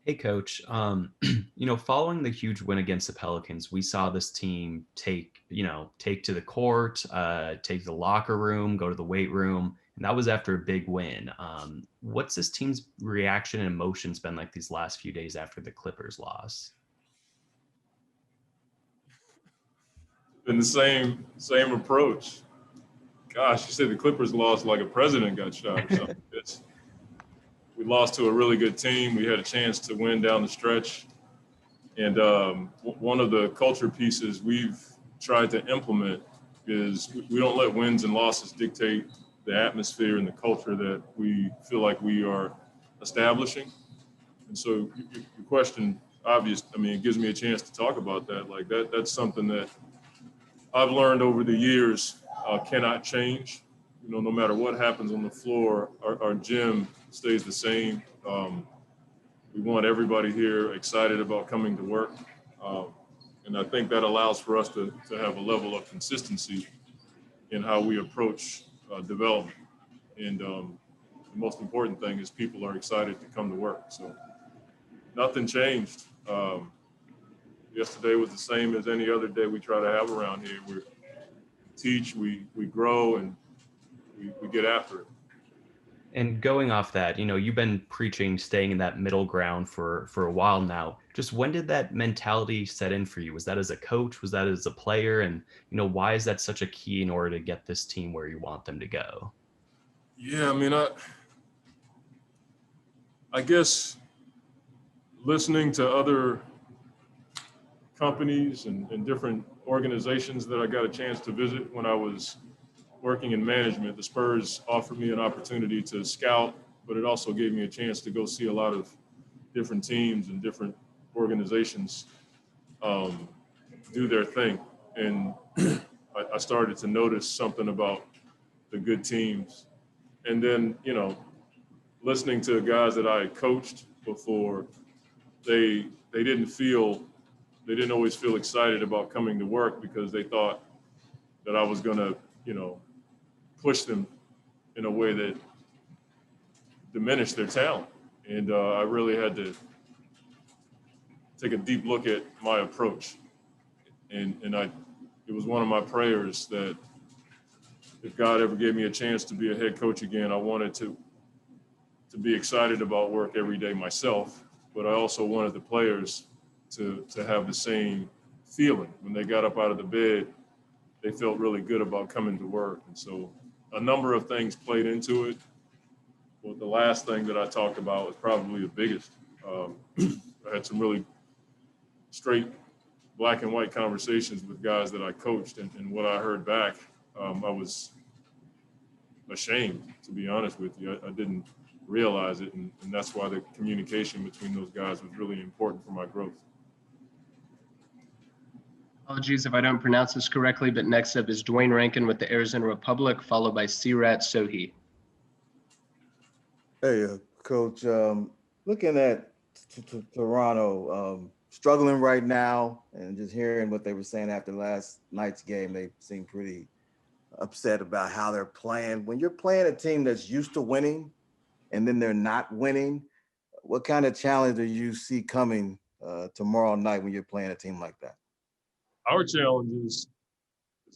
Hey, Coach. Following the huge win against the Pelicans, we saw this team take to the court, take the locker room, go to the weight room, and that was after a big win. What's this team's reaction and emotions been like these last few days after the Clippers loss? Been the same approach. Gosh, you said the Clippers lost like a president got shot or something. We lost to a really good team. We had a chance to win down the stretch. And one of the culture pieces we've tried to implement is we don't let wins and losses dictate the atmosphere and the culture that we feel like we are establishing. And so your question, obvious, I mean, it gives me a chance to talk about that. Like that's something that I've learned over the years cannot change. No matter what happens on the floor, our gym stays the same. We want everybody here excited about coming to work. Um, and I think that allows for us to have a level of consistency in how we approach development. And the most important thing is people are excited to come to work. So nothing changed. Yesterday was the same as any other day we try to have around here. We teach, we grow, and we get after it. And going off that, you've been preaching staying in that middle ground for a while now. Just when did that mentality set in for you? Was that as a coach? Was that as a player? And why is that such a key in order to get this team where you want them to go? Yeah, I mean, I guess listening to other companies and different organizations that I got a chance to visit when I was working in management, the Spurs offered me an opportunity to scout, but it also gave me a chance to go see a lot of different teams and different organizations um, do their thing. And I started to notice something about the good teams. And then, listening to guys that I had coached before, they didn't always feel excited about coming to work because they thought that I was going to, push them in a way that diminished their talent. And I really had to take a deep look at my approach. And it was one of my prayers that if God ever gave me a chance to be a head coach again, I wanted to be excited about work every day myself, but I also wanted the players to have the same feeling. When they got up out of the bed, they felt really good about coming to work. And so a number of things played into it. But the last thing that I talked about was probably the biggest. I had some really straight black and white conversations with guys that I coached, and what I heard back, I was ashamed, to be honest with you. I didn't realize it, and that's why the communication between those guys was really important for my growth. Apologies if I don't pronounce this correctly, but next up is Dwayne Rankin with the Arizona Republic, followed by Sirat Sohi. Hey, Coach. Looking at Toronto, struggling right now, and just hearing what they were saying after last night's game, they seem pretty upset about how they're playing. When you're playing a team that's used to winning, and then they're not winning, what kind of challenge do you see coming tomorrow night when you're playing a team like that? Our challenge is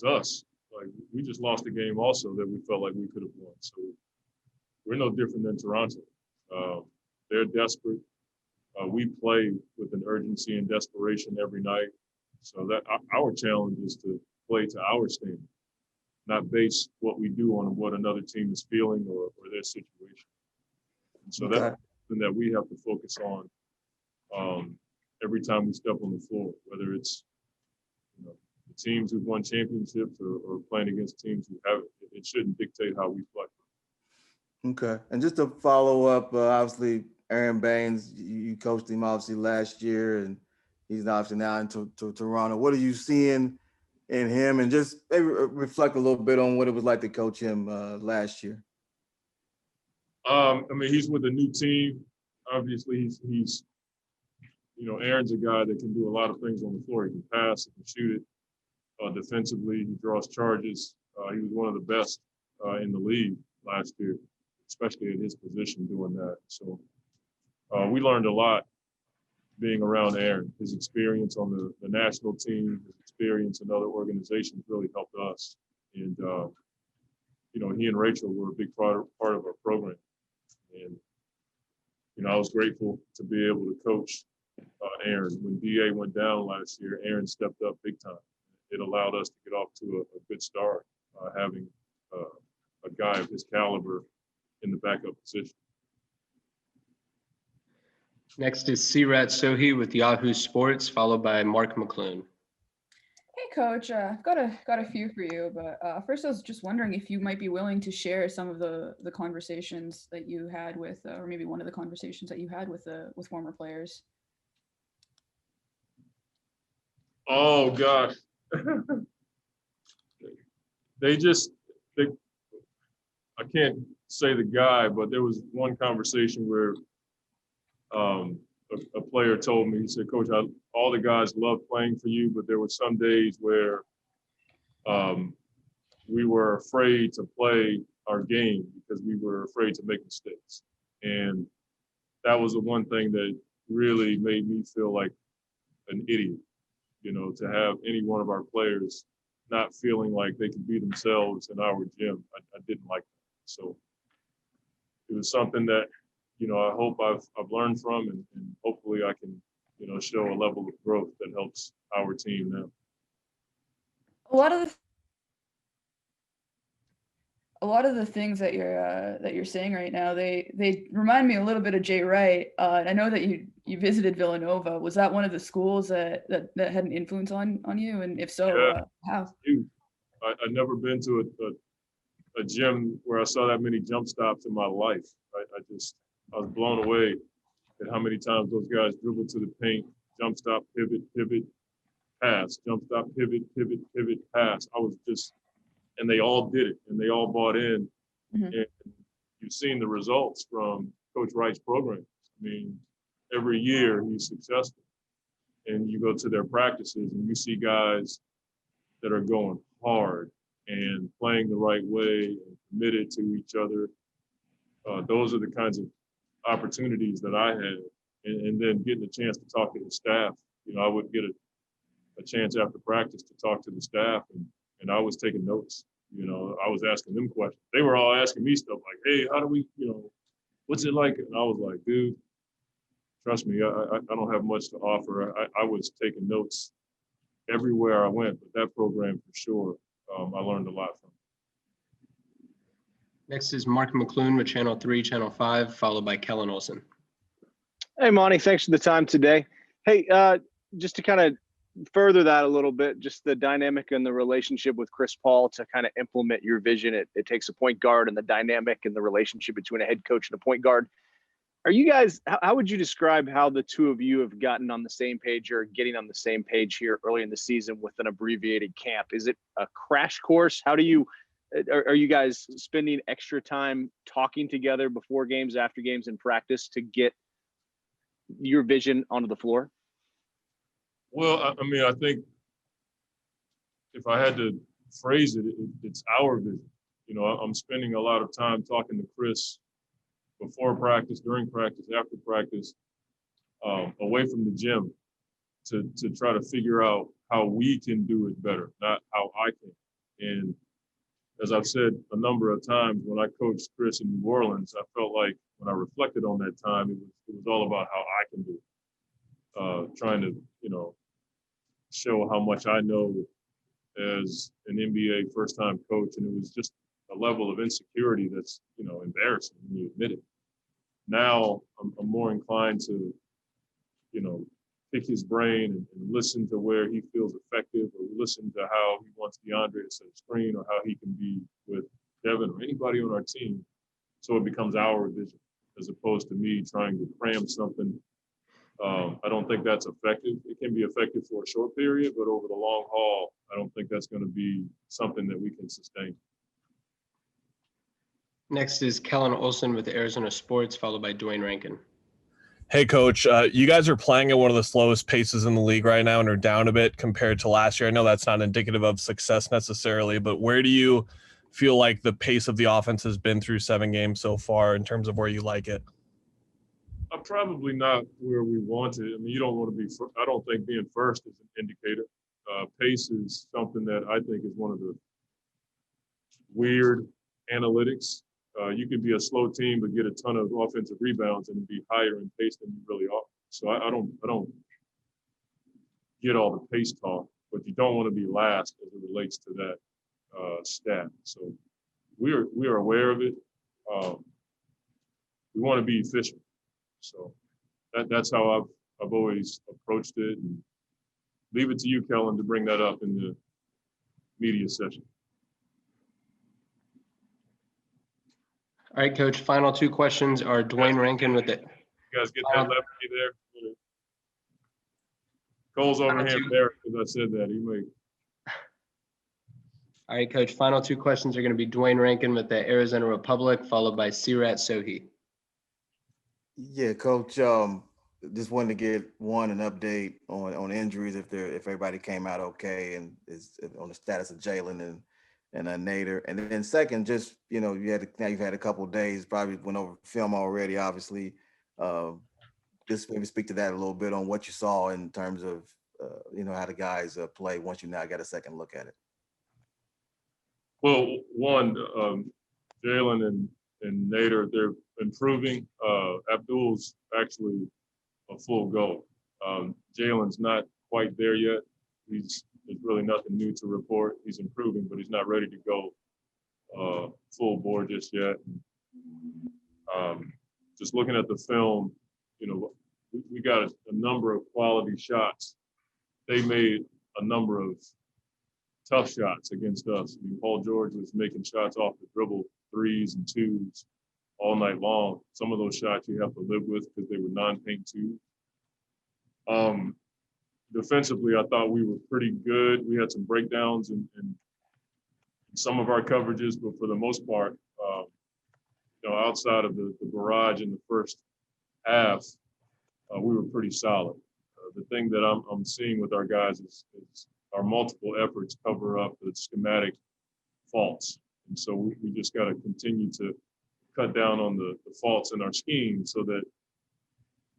us. Like, we just lost a game also that we felt like we could have won. So we're no different than Toronto. They're desperate. We play with an urgency and desperation every night. So that our challenge is to play to our standard, not base what we do on what another team is feeling or their situation. And so Okay. that's something that we have to focus on every time we step on the floor, whether it's the teams who've won championships or playing against teams who haven't. It shouldn't dictate how we play. Okay. And just to follow up, obviously, Aaron Baines, you coached him obviously last year, and he's obviously now into Toronto. What are you seeing in him? And just maybe reflect a little bit on what it was like to coach him last year. I mean, he's with a new team. Obviously, he's Aaron's a guy that can do a lot of things on the floor. He can pass, he can shoot it. Defensively, he draws charges. He was one of the best in the league last year, especially at his position doing that. So we learned a lot being around Aaron. His experience on the national team, his experience in other organizations really helped us. And, he and Rachel were a big part of our program. And, I was grateful to be able to coach Aaron. When DA went down last year, Aaron stepped up big time. It allowed us to get off to a good start, having a guy of his caliber in the backup position. Next is Sirat Sohi with Yahoo Sports, followed by Mark McClune. Hey, Coach. I've got a few for you, but first I was just wondering if you might be willing to share some of the conversations that you had with, or maybe one of the conversations that you had with former players. Oh gosh, I can't say the guy, but there was one conversation where a player told me, he said, Coach, all the guys love playing for you, but there were some days where we were afraid to play our game because we were afraid to make mistakes. And that was the one thing that really made me feel like an idiot, to have any one of our players not feeling like they could be themselves in our gym. I didn't like that. So it was something that, I hope I've learned from, and hopefully I can, show a level of growth that helps our team now. A lot of the things that you're saying right now, they remind me a little bit of Jay Wright. And I know that you visited Villanova. Was that one of the schools that had an influence on you? And if so, Yeah. how? I've never been to a gym where I saw that many jump stops in my life. I was blown away at how many times those guys dribbled to the paint, jump stop, pivot, pass, jump stop, pivot, pass. And they all did it, and they all bought in. Mm-hmm. And you've seen the results from Coach Wright's program. I mean, every year he's successful. And you go to their practices and you see guys that are going hard and playing the right way and committed to each other. Those are the kinds of opportunities that I had. And then getting a chance to talk to the staff. I would get a chance after practice to talk to the staff, and I was taking notes. I was asking them questions. They were all asking me stuff like, hey, how do we, what's it like? And I was like, dude, trust me, I don't have much to offer. I was taking notes everywhere I went, but that program for sure, I learned a lot from. Next is Mark McClune with Channel 3, Channel 5, followed by Kellen Olson. Hey, Monty, thanks for the time today. Hey, just to kind of further that a little bit, just the dynamic and the relationship with Chris Paul to kind of implement your vision. It takes a point guard, and the dynamic and the relationship between a head coach and a point guard. Are you guys, how would you describe how the two of you have gotten on the same page or getting on the same page here early in the season with an abbreviated camp? Is it a crash course? Are you guys spending extra time talking together before games, after games, in practice to get your vision onto the floor? Well, I think if I had to phrase it, it's our vision. I'm spending a lot of time talking to Chris before practice, during practice, after practice, away from the gym to try to figure out how we can do it better, not how I can. And as I've said a number of times, when I coached Chris in New Orleans, I felt like when I reflected on that time, it was all about how I can do it. Trying to, show how much I know as an NBA first-time coach. And it was just a level of insecurity that's, embarrassing when you admit it. Now I'm more inclined to, pick his brain and listen to where he feels effective, or listen to how he wants DeAndre to set a screen, or how he can be with Devin or anybody on our team. So it becomes our vision as opposed to me trying to cram something. I don't think that's effective. It can be effective for a short period, but over the long haul, I don't think that's going to be something that we can sustain. Next is Kellen Olson with Arizona Sports, followed by Dwayne Rankin. Hey, Coach, you guys are playing at one of the slowest paces in the league right now and are down a bit compared to last year. I know that's not indicative of success necessarily, but where do you feel like the pace of the offense has been through 7 games so far in terms of where you like it? Probably not where we wanted. I mean, you don't want to be. I don't think being first is an indicator. Pace is something that I think is one of the weird analytics. You could be a slow team but get a ton of offensive rebounds and be higher in pace than you really are. So I don't get all the pace talk, but you don't want to be last as it relates to that stat. So we are aware of it. We want to be efficient. So that's how I've always approached it. And leave it to you, Kellen, to bring that up in the media session. All right, Coach. Final two questions are Dwayne Rankin with it. You guys get that lefty there? Cole's over here embarrassed because I said that. He may. All right, Coach. Final two questions are going to be Dwayne Rankin with the Arizona Republic, followed by Sirat Sohi. Yeah, Coach. Just wanted to get an update on injuries, if everybody came out okay, and is on the status of Jalen and Nader. And then second, just you've had a couple of days, probably went over film already, obviously. Just maybe speak to that a little bit on what you saw in terms of how the guys play once you now got a second look at it. Well, one, Jalen and Nader, they're improving. Abdul's actually a full go. Jalen's not quite there yet. There's really nothing new to report. He's improving, but he's not ready to go full bore just yet. Just looking at the film, we got a number of quality shots. They made a number of tough shots against us. I mean, Paul George was making shots off the dribble, threes and twos all night long. Some of those shots you have to live with because they were non-paint twos. Defensively, I thought we were pretty good. We had some breakdowns in some of our coverages, but for the most part, outside of the barrage in the first half, we were pretty solid. The thing that I'm seeing with our guys is our multiple efforts cover up the schematic faults. And so we just got to continue to cut down on the faults in our scheme so that,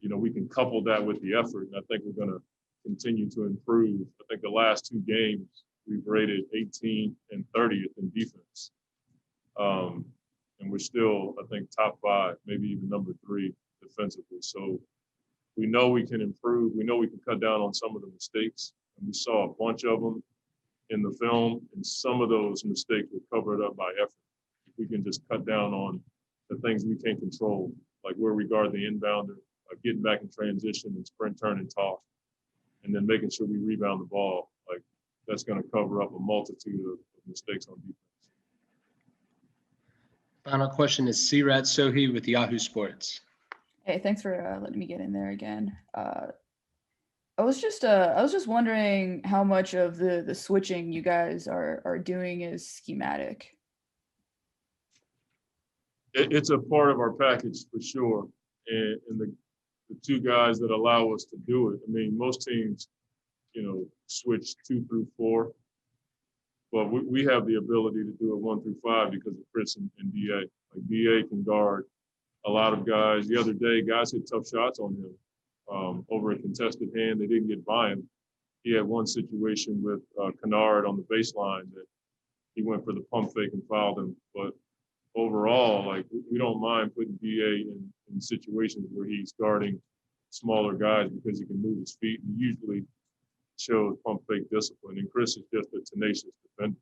we can couple that with the effort. And I think we're going to continue to improve. I think the last two games, we've rated 18th and 30th in defense. And we're still, I think, top 5, maybe even number 3 defensively. So we know we can improve. We know we can cut down on some of the mistakes. And we saw a bunch of them in the film, and some of those mistakes were covered up by effort. If we can just cut down on the things we can't control, like where we guard the inbounder, getting back in transition and sprint, turn, and toss, and then making sure we rebound the ball, like that's going to cover up a multitude of mistakes on defense. Final question is Sirat Sohi with Yahoo Sports. Hey, thanks for letting me get in there again. I was just wondering how much of the switching you guys are doing is schematic. It's a part of our package for sure, and the two guys that allow us to do it. I mean, most teams, switch 2 through 4, but we have the ability to do it 1 through 5 because of Chris and DA. Like DA can guard a lot of guys. The other day, guys hit tough shots on him over a contested hand. They didn't get by him. He had one situation with Kennard on the baseline that he went for the pump fake and fouled him. But overall, like we don't mind putting DA in situations where he's guarding smaller guys because he can move his feet and usually shows pump fake discipline. And Chris is just a tenacious defender.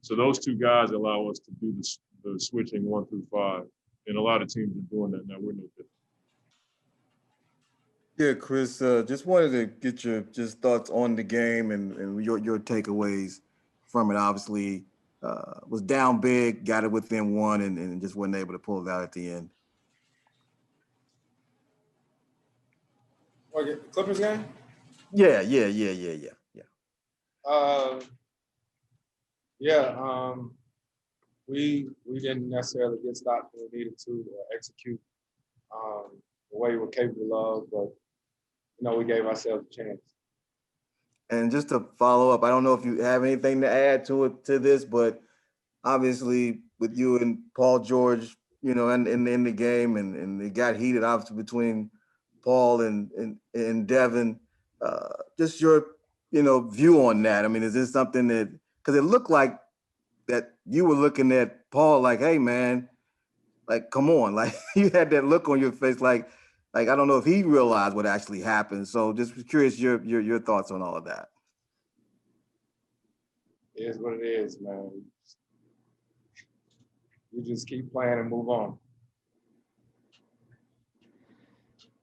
So those two guys allow us to do the switching 1 through 5. And a lot of teams are doing that now. We're no different. Yeah, Chris, just wanted to get your thoughts on the game and your takeaways from it. Obviously, was down big, got it within 1, and just wasn't able to pull it out at the end. The Clippers game? Yeah. We didn't necessarily get stopped when we needed to execute the way we're capable of, but we gave ourselves a chance. And just to follow up, I don't know if you have anything to add to this, but obviously with you and Paul George you know, in the game, and it got heated obviously between Paul and Devin. Just your, you know, view on that. I mean, is this something that, because it looked like that you were looking at Paul like, hey man, like come on, like you had that look on your face, like I don't know if he realized what actually happened. So just curious your thoughts on all of that. It is what it is, man. You just keep playing and move on.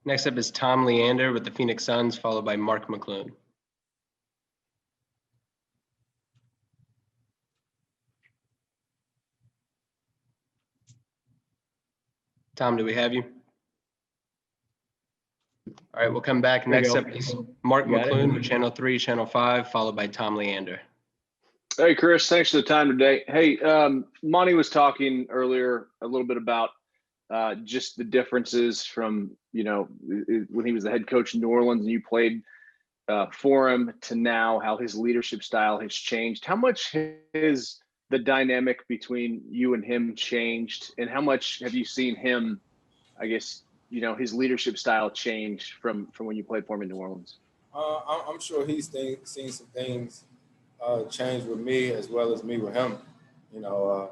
Next up is Tom Leander with the Phoenix Suns, followed by Mark McClune. Tom, do we have you? All right, we'll come back. Next up is Mark McClune with Channel 3, Channel 5, followed by Tom Leander. Hey, Chris, thanks for the time today. Hey, Monty was talking earlier a little bit about just the differences from, you know, when he was the head coach in New Orleans and you played for him to now, how his leadership style has changed. How much has the dynamic between you and him changed, and how much have you seen him, I guess, you know, his leadership style change from when you played for him in New Orleans? I'm sure he's seen some things change with me as well as me with him. You know,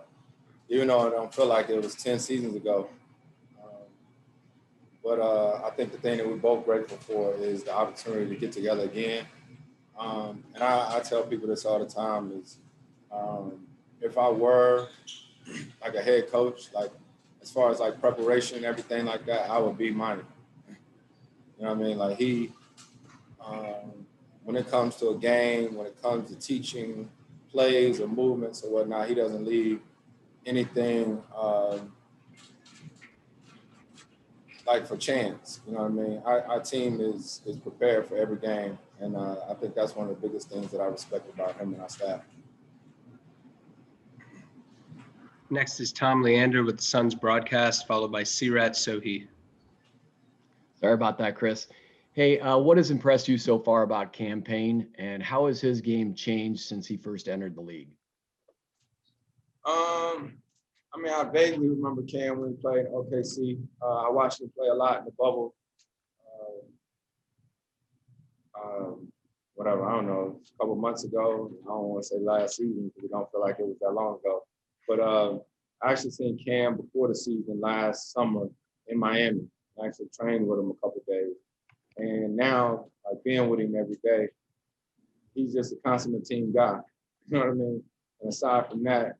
even though I don't feel like it was 10 seasons ago. But I think the thing that we're both grateful for is the opportunity to get together again. And I tell people this all the time is if I were like a head coach, like as far as like preparation and everything like that, I would be Monty. You know what I mean? Like he, when it comes to a game, when it comes to teaching plays or movements or whatnot, he doesn't leave anything like for chance. You know what I mean? Our team is prepared for every game. And I think that's one of the biggest things that I respect about him and our staff. Next is Tom Leander with the Suns broadcast, followed by Sirat Sohi. Sorry about that, Chris. Hey, what has impressed you so far about Cam Payne, and how has his game changed since he first entered the league? I mean, I vaguely remember Cam when he played in OKC. I watched him play a lot in the bubble. Whatever, I don't know, a couple months ago. I don't want to say last season because it don't feel like it was that long ago. But I actually seen Cam before the season last summer in Miami. I actually trained with him a couple of days. And now, like being with him every day, he's just a consummate team guy. You know what I mean? And aside from that,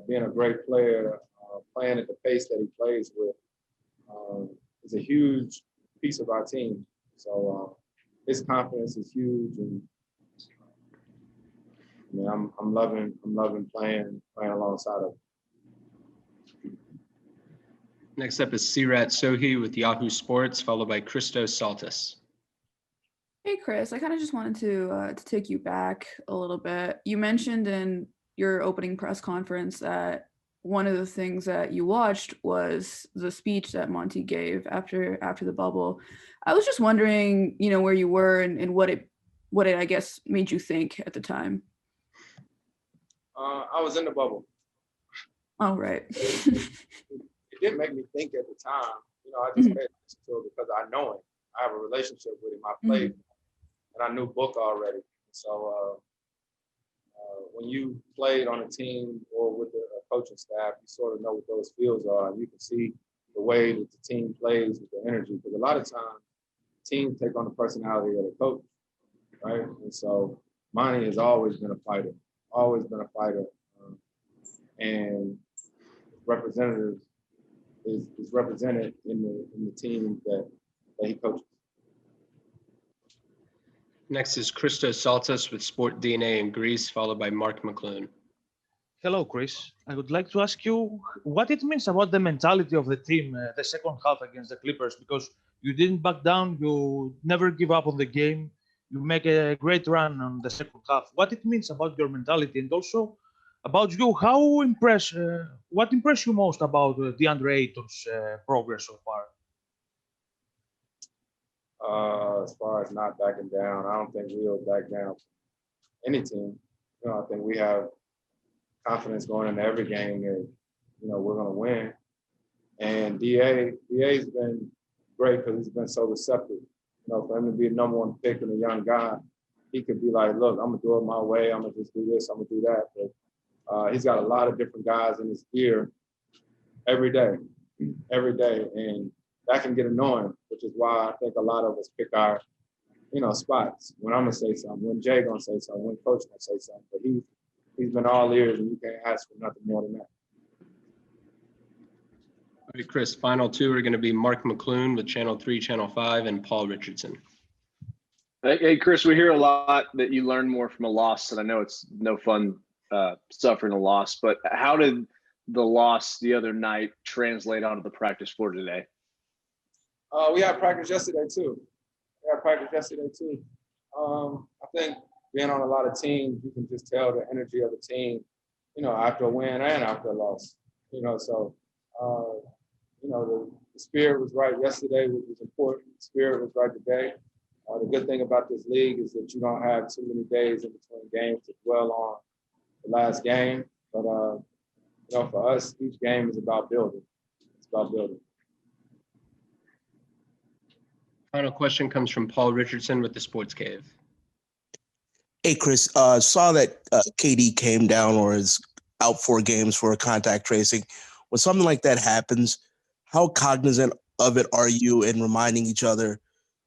being a great player, playing at the pace that he plays with, is a huge piece of our team. So his confidence is huge, and I mean, I'm loving playing alongside of him. Next up is Sirat Sohi with Yahoo Sports, followed by Christos Saltis. Hey, Chris, I kind of just wanted to take you back a little bit. You mentioned in your opening press conference that one of the things that you watched was the speech that Monty gave after the bubble. I was just wondering, you know, where you were and what it I guess made you think at the time. I was in the bubble. Oh, right. It didn't make me think at the time. You know, I just paid attention to it because I know him. I have a relationship with him. I played, and I knew Book already. So when you played on a team or with a coaching staff, you sort of know what those feels are, and you can see the way that the team plays with the energy. Because a lot of times, teams take on the personality of the coach, right? And so Monty has always been a fighter, and representatives is represented in the team that he coaches. Next is Christos Saltis with Sport DNA in Greece, followed by Mark McClune. Hello, Chris. I would like to ask you what it means about the mentality of the team, the second half against the Clippers, because you didn't back down, you never give up on the game, you make a great run on the second half. What it means about your mentality, and also about you, what impressed you most about DeAndre Ayton's progress so far? As far as not backing down, I don't think we'll back down any team. You know, I think we have confidence going into every game that, you know, we're going to win. And DA's been great because he's been so receptive. You know, for him to be a number one pick and a young guy, he could be like, look, I'm gonna do it my way. I'm gonna just do this. I'm gonna do that. But he's got a lot of different guys in his ear every day, and that can get annoying, which is why I think a lot of us pick our, spots. When I'm gonna say something, when Jay gonna say something, when Coach gonna say something. But he's been all ears, and you can't ask for nothing more than that. All right, Chris, final two are going to be Mark McClune with Channel 3, Channel 5, and Paul Richardson. Hey, Chris, we hear a lot that you learn more from a loss, and I know it's no fun suffering a loss, but how did the loss the other night translate onto the practice floor today? We had practice yesterday too. I think being on a lot of teams, you can just tell the energy of the team, after a win and after a loss. The spirit was right yesterday, which was important. The spirit was right today. The good thing about this league is that you don't have too many days in between games to dwell on the last game. But, for us, each game is about building. It's about building. Final question comes from Paul Richardson with the Sports Cave. Hey, Chris, saw that KD came down or is out 4 games for a contact tracing. When something like that happens, how cognizant of it are you in reminding each other,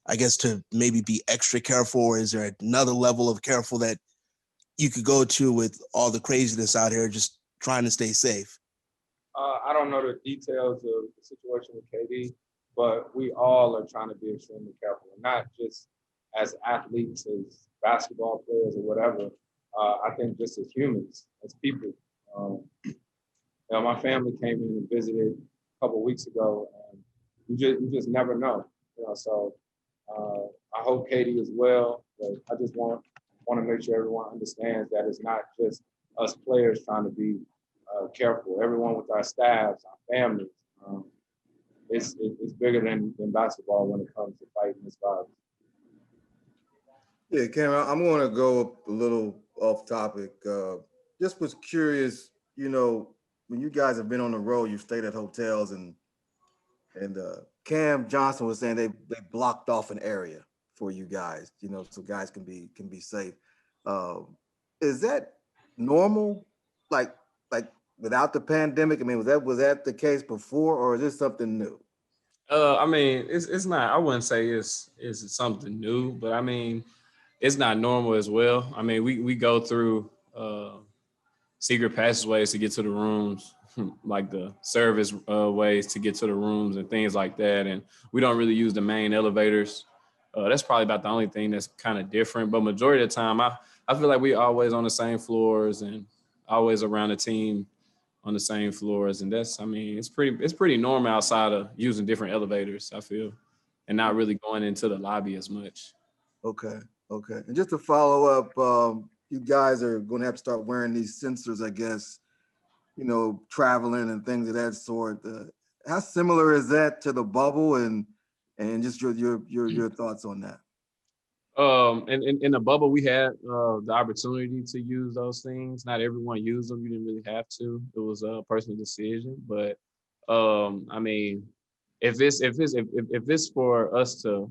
I guess, to maybe be extra careful, or is there another level of careful that you could go to with all the craziness out here, just trying to stay safe? I don't know the details of the situation with KD, but we all are trying to be extremely careful, not just as athletes, as basketball players or whatever. I think just as humans, as people. My family came in and visited a couple of weeks ago, and you just never know. So I hope Katie is well, but I just want to make sure everyone understands that it's not just us players trying to be careful. Everyone with our staffs, our families, it's bigger than basketball when it comes to fighting this virus. Yeah, Cameron, I'm going to go a little off topic. Just was curious, when you guys have been on the road, you've stayed at hotels, and Cam Johnson was saying they blocked off an area for you guys, so guys can be safe. Is that normal? Like without the pandemic? I mean, was that the case before, or is this something new? I mean, it's not. I wouldn't say it's something new, but I mean, it's not normal as well. I mean, we go through secret passageways to get to the rooms, like the service ways to get to the rooms and things like that. And we don't really use the main elevators. That's probably about the only thing that's kind of different. But majority of the time, I feel like we always on the same floors and always around the team on the same floors. And it's pretty normal outside of using different elevators, I feel, and not really going into the lobby as much. Okay. And just to follow up, you guys are going to have to start wearing these sensors, I guess, traveling and things of that sort. How similar is that to the bubble, and just your thoughts on that? In the bubble, we had the opportunity to use those things. Not everyone used them. You didn't really have to. It was a personal decision. But I mean, if it's for us to,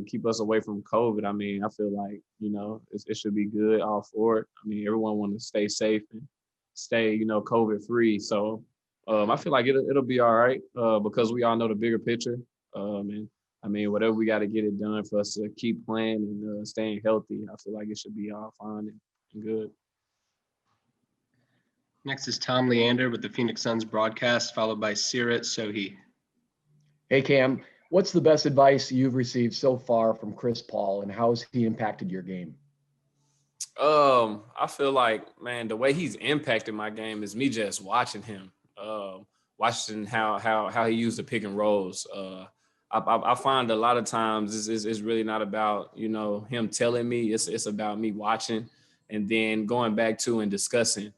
keep us away from COVID, I mean, I feel like, it should be good, all for it. I mean, everyone wants to stay safe and stay, COVID free. So I feel like it'll be all right because we all know the bigger picture. And I mean, whatever we got to get it done for us to keep playing and staying healthy, I feel like it should be all fine and good. Next is Tom Leander with the Phoenix Suns broadcast, followed by Sirat Sohi. Hey, Cam, what's the best advice you've received so far from Chris Paul, and how has he impacted your game? I feel like, man, the way he's impacted my game is me just watching him, watching how he used the pick and rolls. I find a lot of times it's really not about, him telling me. It's about me watching and then going back to and discussing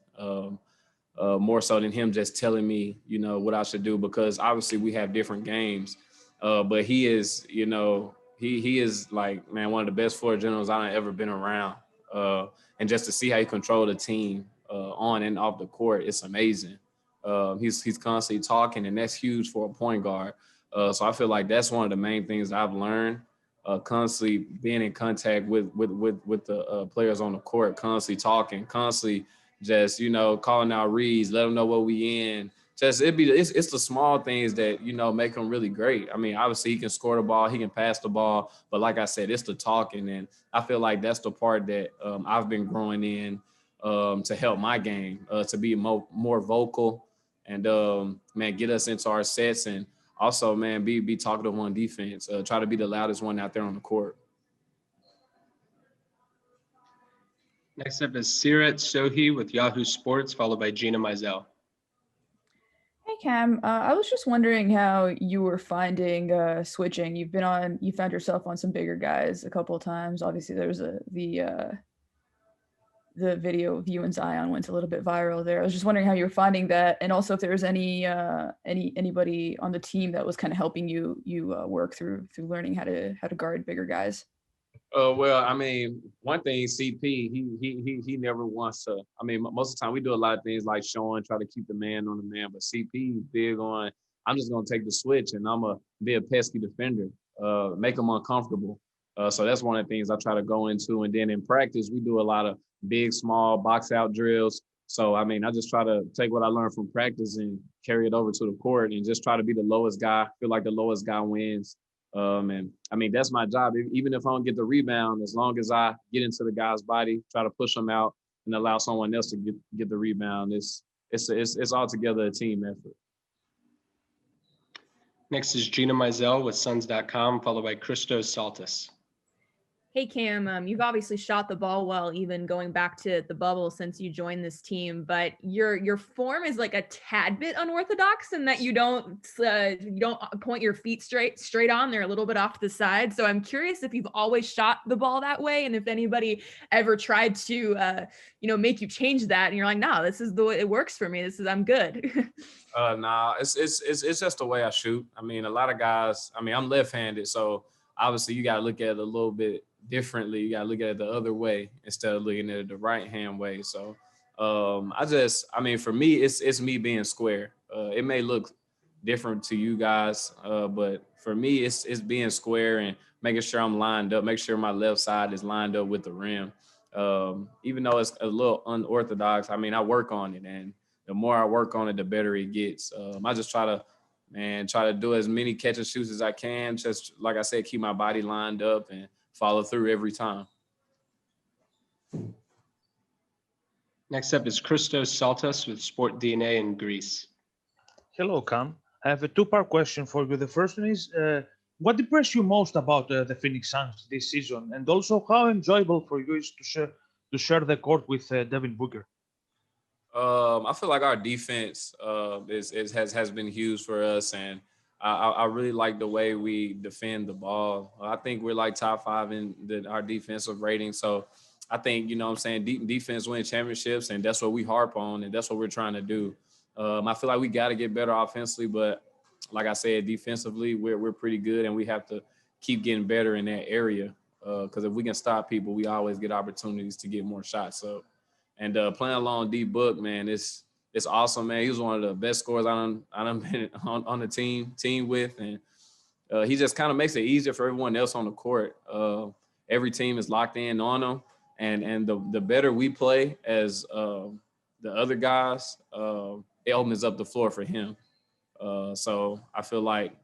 more so than him just telling me, what I should do, because obviously we have different games. But he is, he is like, man, one of the best floor generals I've ever been around. And just to see how he controlled a team on and off the court, it's amazing. He's constantly talking, and that's huge for a point guard. So I feel like that's one of the main things I've learned. Constantly being in contact with the players on the court, constantly talking, constantly just calling out reads, let them know what we in. Just it's the small things that make him really great. I mean, obviously he can score the ball, he can pass the ball, but like I said, it's the talking, and I feel like that's the part that I've been growing in to help my game, to be more vocal and man, get us into our sets, and also man, be talkative on defense. Try to be the loudest one out there on the court. Next up is Sirat Sohi with Yahoo Sports, followed by Gina Mizell. Hey Cam, I was just wondering how you were finding switching. You found yourself on some bigger guys a couple of times. Obviously, there was the video of you and Zion went a little bit viral there. I was just wondering how you were finding that, and also if there was anybody on the team that was kind of helping you work through learning how to guard bigger guys. Well, I mean, one thing, CP, he never wants to. I mean, most of the time we do a lot of things like showing, try to keep the man on the man, but CP big on, I'm just gonna take the switch and I'm gonna be a pesky defender, make them uncomfortable. So that's one of the things I try to go into. And then in practice, we do a lot of big, small box out drills. So, I mean, I just try to take what I learned from practice and carry it over to the court and just try to be the lowest guy, feel like the lowest guy wins. And I mean, that's my job. Even if I don't get the rebound, as long as I get into the guy's body, try to push him out and allow someone else to get the rebound, it's altogether a team effort. Next is Gina Mizell with Suns.com, followed by Christos Saltis. Hey, Cam, you've obviously shot the ball well, even going back to the bubble since you joined this team, but your form is like a tad bit unorthodox in that you don't point your feet straight on. They're a little bit off to the side. So I'm curious if you've always shot the ball that way, and if anybody ever tried to, make you change that, and you're like, no, this is the way it works for me. I'm good. Nah, it's just the way I shoot. I mean, a lot of guys. I mean, I'm left-handed, so obviously you got to look at it a little bit differently. You got to look at it the other way instead of looking at it the right hand way. So for me, it's me being square. It may look different to you guys, but for me, it's being square and making sure I'm lined up, make sure my left side is lined up with the rim. Even though it's a little unorthodox, I mean, I work on it, and the more I work on it, the better it gets. I just try to do as many catch and shoots as I can. Just like I said, keep my body lined up and follow through every time. Next up is Christos Saltis with Sport DNA in Greece. Hello, Cam. I have a two-part question for you. The first one is, what impressed you most about the Phoenix Suns this season? And also, how enjoyable for you is to share the court with Devin Booker? I feel like our defense has been huge for us, and I really like the way we defend the ball. I think we're like top 5 in our defensive rating. So I think, defense wins championships, and that's what we harp on, and that's what we're trying to do. I feel like we got to get better offensively, but like I said, defensively, we're pretty good, and we have to keep getting better in that area. Because if we can stop people, we always get opportunities to get more shots up. And playing along D Book, man, it's awesome, man. He was one of the best scorers I done been on the team with, and he just kind of makes it easier for everyone else on the court. Every team is locked in on him, and the better we play as the other guys, it opens up the floor for him. So I feel like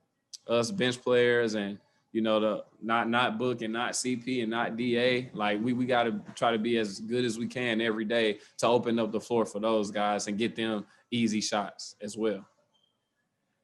us bench players and the not Book and not CP and not DA, like we got to try to be as good as we can every day to open up the floor for those guys and get them easy shots as well.